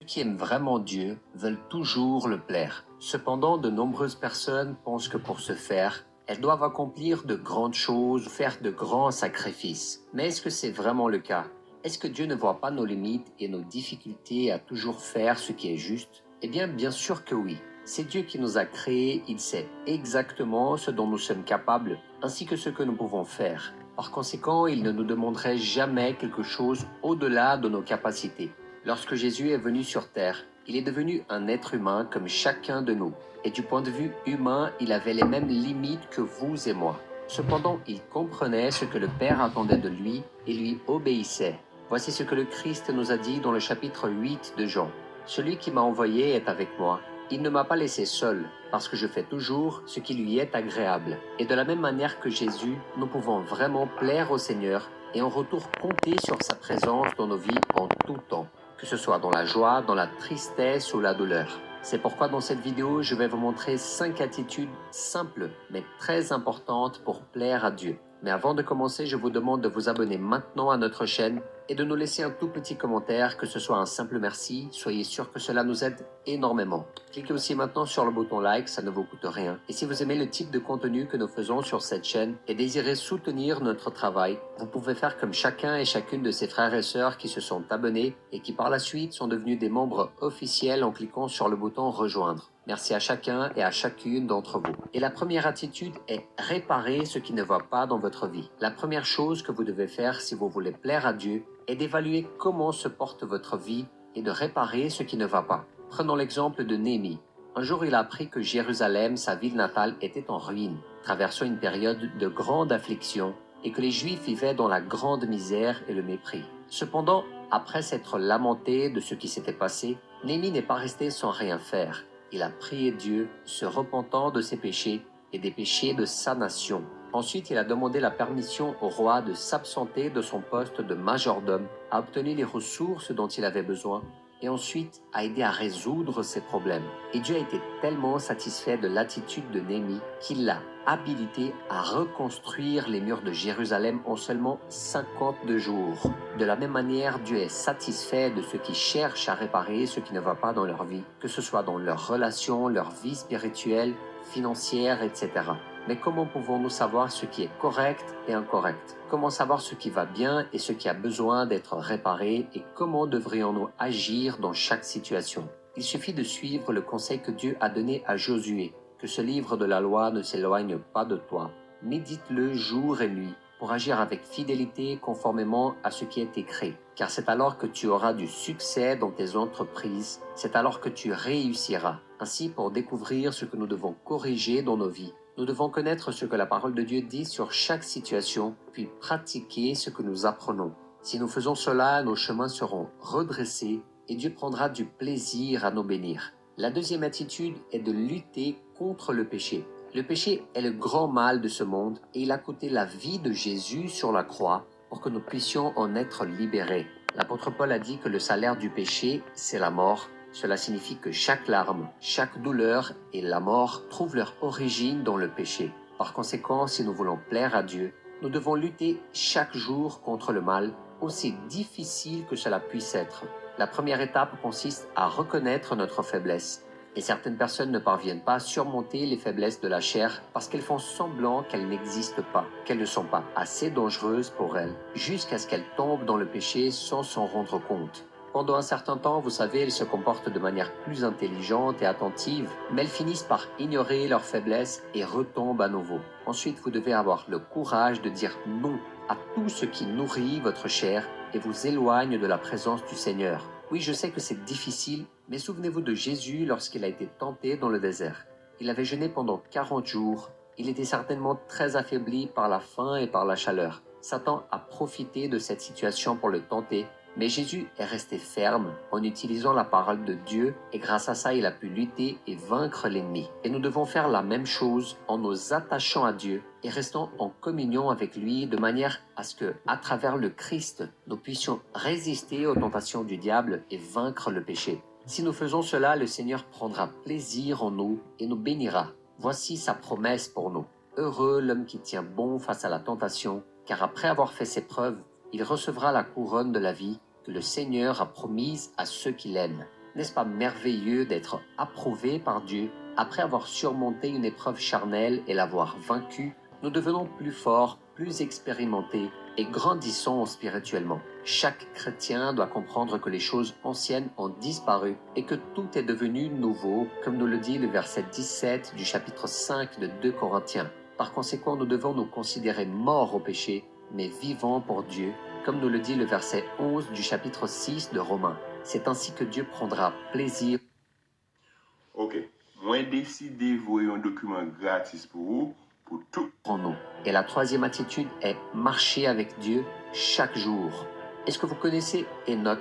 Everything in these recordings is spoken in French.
Ceux qui aiment vraiment Dieu veulent toujours le plaire. Cependant, de nombreuses personnes pensent que pour ce faire, elles doivent accomplir de grandes choses, faire de grands sacrifices. Mais est-ce que c'est vraiment le cas? Est-ce que Dieu ne voit pas nos limites et nos difficultés à toujours faire ce qui est juste? Eh bien sûr que oui. C'est Dieu qui nous a créés, il sait exactement ce dont nous sommes capables, ainsi que ce que nous pouvons faire. Par conséquent, il ne nous demanderait jamais quelque chose au-delà de nos capacités. Lorsque Jésus est venu sur terre, il est devenu un être humain comme chacun de nous. Et du point de vue humain, il avait les mêmes limites que vous et moi. Cependant, il comprenait ce que le Père attendait de lui et lui obéissait. Voici ce que le Christ nous a dit dans le chapitre 8 de Jean. « Celui qui m'a envoyé est avec moi. Il ne m'a pas laissé seul, parce que je fais toujours ce qui lui est agréable. » Et de la même manière que Jésus, nous pouvons vraiment plaire au Seigneur et en retour compter sur sa présence dans nos vies en tout temps, que ce soit dans la joie, dans la tristesse ou la douleur. C'est pourquoi dans cette vidéo, je vais vous montrer 5 attitudes simples mais très importantes pour plaire à Dieu. Mais avant de commencer, je vous demande de vous abonner maintenant à notre chaîne et de nous laisser un tout petit commentaire, que ce soit un simple merci. Soyez sûr que cela nous aide énormément. Cliquez aussi maintenant sur le bouton like, ça ne vous coûte rien. Et si vous aimez le type de contenu que nous faisons sur cette chaîne et désirez soutenir notre travail, vous pouvez faire comme chacun et chacune de ces frères et sœurs qui se sont abonnés et qui par la suite sont devenus des membres officiels en cliquant sur le bouton rejoindre. Merci à chacun et à chacune d'entre vous. Et la première attitude est réparer ce qui ne va pas dans votre vie. La première chose que vous devez faire si vous voulez plaire à Dieu est d'évaluer comment se porte votre vie et de réparer ce qui ne va pas. Prenons l'exemple de Néhémie. Un jour, il a appris que Jérusalem, sa ville natale, était en ruine, traversant une période de grande affliction et que les Juifs vivaient dans la grande misère et le mépris. Cependant, après s'être lamenté de ce qui s'était passé, Néhémie n'est pas resté sans rien faire. Il a prié Dieu, se repentant de ses péchés et des péchés de sa nation. Ensuite, il a demandé la permission au roi de s'absenter de son poste de majordome, a obtenu les ressources dont il avait besoin et ensuite a aidé à résoudre ses problèmes. Et Dieu a été tellement satisfait de l'attitude de Néhémie qu'il l'a habilité à reconstruire les murs de Jérusalem en seulement 52 jours. De la même manière, Dieu est satisfait de ceux qui cherchent à réparer ce qui ne va pas dans leur vie, que ce soit dans leurs relations, leur vie spirituelle, financière, etc. Mais comment pouvons-nous savoir ce qui est correct et incorrect? Comment savoir ce qui va bien et ce qui a besoin d'être réparé et comment devrions-nous agir dans chaque situation? Il suffit de suivre le conseil que Dieu a donné à Josué, que ce livre de la loi ne s'éloigne pas de toi. Médite-le jour et nuit pour agir avec fidélité conformément à ce qui est écrit. Car c'est alors que tu auras du succès dans tes entreprises, c'est alors que tu réussiras. Ainsi, pour découvrir ce que nous devons corriger dans nos vies, nous devons connaître ce que la parole de Dieu dit sur chaque situation, puis pratiquer ce que nous apprenons. Si nous faisons cela, nos chemins seront redressés et Dieu prendra du plaisir à nous bénir. La deuxième attitude est de lutter contre le péché. Le péché est le grand mal de ce monde et il a coûté la vie de Jésus sur la croix pour que nous puissions en être libérés. L'apôtre Paul a dit que le salaire du péché, c'est la mort. Cela signifie que chaque larme, chaque douleur et la mort trouvent leur origine dans le péché. Par conséquent, si nous voulons plaire à Dieu, nous devons lutter chaque jour contre le mal, aussi difficile que cela puisse être. La première étape consiste à reconnaître notre faiblesse. Et certaines personnes ne parviennent pas à surmonter les faiblesses de la chair parce qu'elles font semblant qu'elles n'existent pas, qu'elles ne sont pas assez dangereuses pour elles, jusqu'à ce qu'elles tombent dans le péché sans s'en rendre compte. Pendant un certain temps, vous savez, elles se comportent de manière plus intelligente et attentive, mais elles finissent par ignorer leurs faiblesses et retombent à nouveau. Ensuite, vous devez avoir le courage de dire non à tout ce qui nourrit votre chair et vous éloigne de la présence du Seigneur. Oui, je sais que c'est difficile, mais souvenez-vous de Jésus lorsqu'il a été tenté dans le désert. Il avait jeûné pendant 40 jours. Il était certainement très affaibli par la faim et par la chaleur. Satan a profité de cette situation pour le tenter, mais Jésus est resté ferme en utilisant la parole de Dieu et grâce à ça, il a pu lutter et vaincre l'ennemi. Et nous devons faire la même chose en nous attachant à Dieu et restant en communion avec lui de manière à ce que, à travers le Christ, nous puissions résister aux tentations du diable et vaincre le péché. Si nous faisons cela, le Seigneur prendra plaisir en nous et nous bénira. Voici sa promesse pour nous. Heureux l'homme qui tient bon face à la tentation, car après avoir fait ses preuves, il recevra la couronne de la vie que le Seigneur a promise à ceux qui l'aiment. N'est-ce pas merveilleux d'être approuvé par Dieu? Après avoir surmonté une épreuve charnelle et l'avoir vaincue, nous devenons plus forts, plus expérimentés et grandissons spirituellement. Chaque chrétien doit comprendre que les choses anciennes ont disparu et que tout est devenu nouveau, comme nous le dit le verset 17 du chapitre 5 de 2 Corinthiens. Par conséquent, nous devons nous considérer morts au péché, mais vivants pour Dieu, comme nous le dit le verset 11 du chapitre 6 de Romains. C'est ainsi que Dieu prendra plaisir. Ok, moi décidé voyer un document gratis pour vous, pour tout. En nous. Et la troisième attitude est marcher avec Dieu chaque jour. Est-ce que vous connaissez Enoch?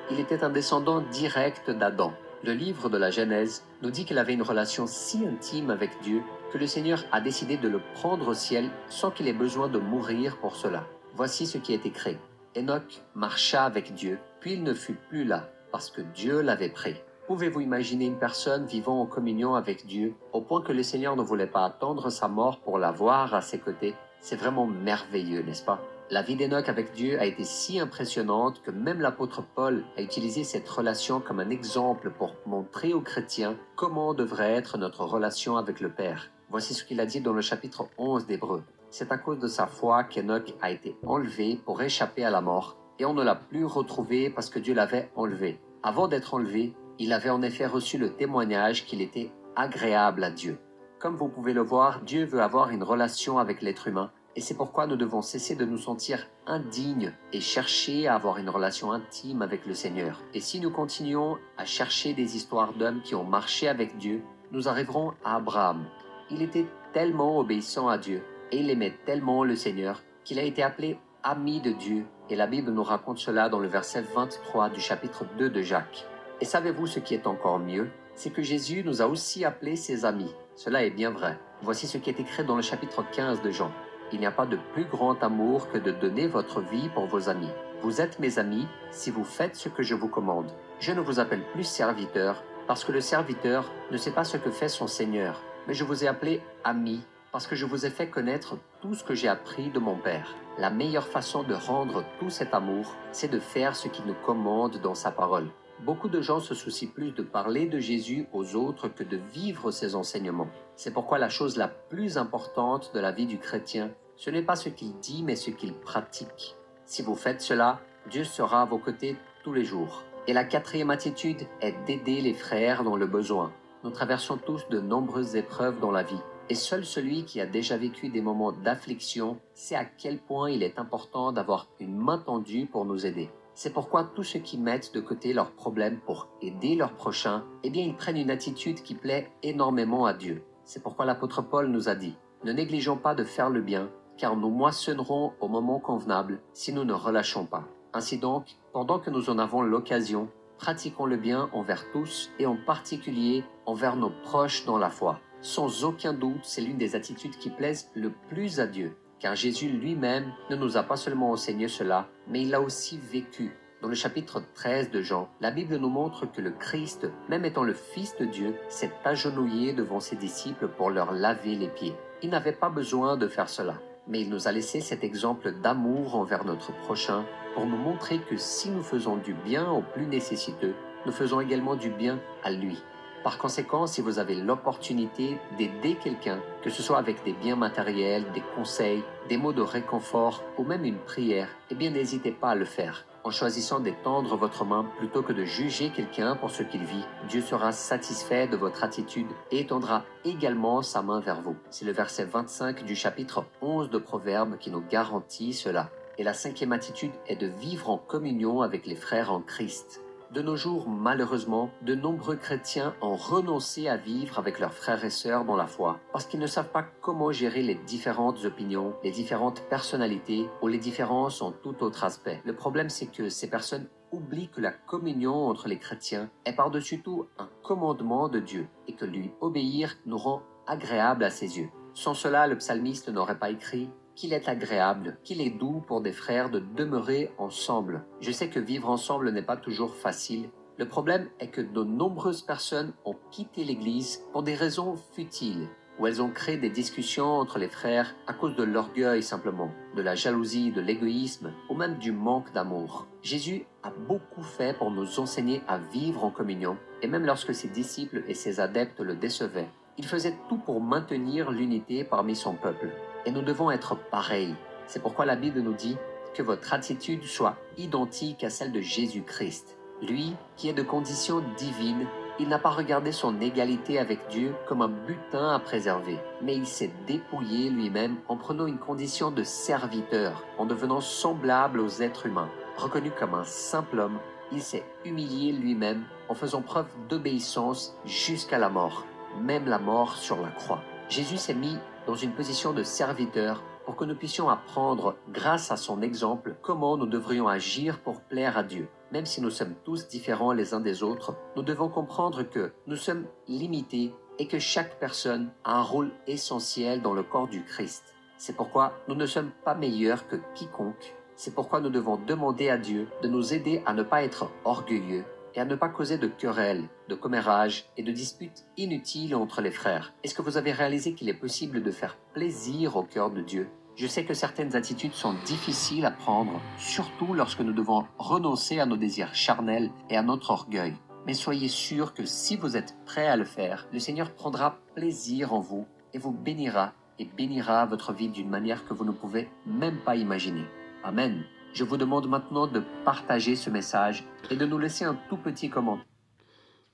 Il était un descendant direct d'Adam. Le livre de la Genèse nous dit qu'il avait une relation si intime avec Dieu que le Seigneur a décidé de le prendre au ciel sans qu'il ait besoin de mourir pour cela. Voici ce qui est écrit. Enoch marcha avec Dieu, puis il ne fut plus là, parce que Dieu l'avait pris. Pouvez-vous imaginer une personne vivant en communion avec Dieu, au point que le Seigneur ne voulait pas attendre sa mort pour la voir à ses côtés? C'est vraiment merveilleux, n'est-ce pas? La vie d'Enoch avec Dieu a été si impressionnante que même l'apôtre Paul a utilisé cette relation comme un exemple pour montrer aux chrétiens comment devrait être notre relation avec le Père. Voici ce qu'il a dit dans le chapitre 11 d'Hébreux. C'est à cause de sa foi qu'Enoch a été enlevé pour échapper à la mort, et on ne l'a plus retrouvé parce que Dieu l'avait enlevé. Avant d'être enlevé, il avait en effet reçu le témoignage qu'il était agréable à Dieu. Comme vous pouvez le voir, Dieu veut avoir une relation avec l'être humain, et c'est pourquoi nous devons cesser de nous sentir indignes et chercher à avoir une relation intime avec le Seigneur. Et si nous continuons à chercher des histoires d'hommes qui ont marché avec Dieu, nous arriverons à Abraham. Il était tellement obéissant à Dieu, et il aimait tellement le Seigneur, qu'il a été appelé ami de Dieu, et la Bible nous raconte cela dans le verset 23 du chapitre 2 de Jacques. Et savez-vous ce qui est encore mieux? C'est que Jésus nous a aussi appelés ses amis. Cela est bien vrai. Voici ce qui est écrit dans le chapitre 15 de Jean. Il n'y a pas de plus grand amour que de donner votre vie pour vos amis. Vous êtes mes amis si vous faites ce que je vous commande. Je ne vous appelle plus serviteur, parce que le serviteur ne sait pas ce que fait son Seigneur. Mais je vous ai appelé amis, parce que je vous ai fait connaître tout ce que j'ai appris de mon Père. La meilleure façon de rendre tout cet amour, c'est de faire ce qu'il nous commande dans sa parole. Beaucoup de gens se soucient plus de parler de Jésus aux autres que de vivre ses enseignements. C'est pourquoi la chose la plus importante de la vie du chrétien, ce n'est pas ce qu'il dit, mais ce qu'il pratique. Si vous faites cela, Dieu sera à vos côtés tous les jours. Et la quatrième attitude est d'aider les frères dans le besoin. Nous traversons tous de nombreuses épreuves dans la vie. Et seul celui qui a déjà vécu des moments d'affliction sait à quel point il est important d'avoir une main tendue pour nous aider. C'est pourquoi tous ceux qui mettent de côté leurs problèmes pour aider leurs prochains, eh bien ils prennent une attitude qui plaît énormément à Dieu. C'est pourquoi l'apôtre Paul nous a dit « Ne négligeons pas de faire le bien, car nous moissonnerons au moment convenable si nous ne relâchons pas. » Ainsi donc, pendant que nous en avons l'occasion, pratiquons le bien envers tous et en particulier envers nos proches dans la foi. Sans aucun doute, c'est l'une des attitudes qui plaisent le plus à Dieu, car Jésus lui-même ne nous a pas seulement enseigné cela, mais il l'a aussi vécu. Dans le chapitre 13 de Jean, la Bible nous montre que le Christ, même étant le Fils de Dieu, s'est agenouillé devant ses disciples pour leur laver les pieds. Il n'avait pas besoin de faire cela, mais il nous a laissé cet exemple d'amour envers notre prochain pour nous montrer que si nous faisons du bien aux plus nécessiteux, nous faisons également du bien à lui. Par conséquent, si vous avez l'opportunité d'aider quelqu'un, que ce soit avec des biens matériels, des conseils, des mots de réconfort ou même une prière, eh bien n'hésitez pas à le faire. En choisissant d'étendre votre main plutôt que de juger quelqu'un pour ce qu'il vit, Dieu sera satisfait de votre attitude et étendra également sa main vers vous. C'est le verset 25 du chapitre 11 de Proverbes qui nous garantit cela. Et la cinquième attitude est de vivre en communion avec les frères en Christ. De nos jours, malheureusement, de nombreux chrétiens ont renoncé à vivre avec leurs frères et sœurs dans la foi parce qu'ils ne savent pas comment gérer les différentes opinions, les différentes personnalités ou les différences en tout autre aspect. Le problème, c'est que ces personnes oublient que la communion entre les chrétiens est par-dessus tout un commandement de Dieu et que lui obéir nous rend agréable à ses yeux. Sans cela, le psalmiste n'aurait pas écrit qu'il est agréable, qu'il est doux pour des frères de demeurer ensemble. Je sais que vivre ensemble n'est pas toujours facile. Le problème est que de nombreuses personnes ont quitté l'Église pour des raisons futiles, où elles ont créé des discussions entre les frères à cause de l'orgueil simplement, de la jalousie, de l'égoïsme ou même du manque d'amour. Jésus a beaucoup fait pour nous enseigner à vivre en communion, et même lorsque ses disciples et ses adeptes le décevaient, il faisait tout pour maintenir l'unité parmi son peuple. Et nous devons être pareils. C'est pourquoi la Bible nous dit que votre attitude soit identique à celle de Jésus-Christ. Lui, qui est de condition divine, il n'a pas regardé son égalité avec Dieu comme un butin à préserver, mais il s'est dépouillé lui-même en prenant une condition de serviteur, en devenant semblable aux êtres humains. Reconnu comme un simple homme, il s'est humilié lui-même en faisant preuve d'obéissance jusqu'à la mort, même la mort sur la croix. Jésus s'est mis dans une position de serviteur pour que nous puissions apprendre, grâce à son exemple, comment nous devrions agir pour plaire à Dieu. Même si nous sommes tous différents les uns des autres, nous devons comprendre que nous sommes limités et que chaque personne a un rôle essentiel dans le corps du Christ. C'est pourquoi nous ne sommes pas meilleurs que quiconque. C'est pourquoi nous devons demander à Dieu de nous aider à ne pas être orgueilleux et à ne pas causer de querelles, de commérages et de disputes inutiles entre les frères. Est-ce que vous avez réalisé qu'il est possible de faire plaisir au cœur de Dieu ? Je sais que certaines attitudes sont difficiles à prendre, surtout lorsque nous devons renoncer à nos désirs charnels et à notre orgueil. Mais soyez sûrs que si vous êtes prêts à le faire, le Seigneur prendra plaisir en vous et vous bénira et bénira votre vie d'une manière que vous ne pouvez même pas imaginer. Amen. Je vous demande maintenant de partager ce message et de nous laisser un tout petit commentaire.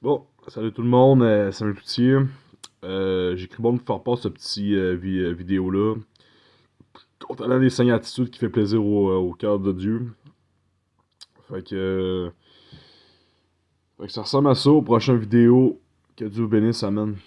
Bon, salut tout le monde, Samuel Cloutier. J'ai cru bon de vous faire part de ce petit vidéo-là concernant les 5 attitudes qui fait plaisir au cœur de Dieu. Fait que ça ressemble à ça aux prochaines vidéos. Que Dieu vous bénisse, amen.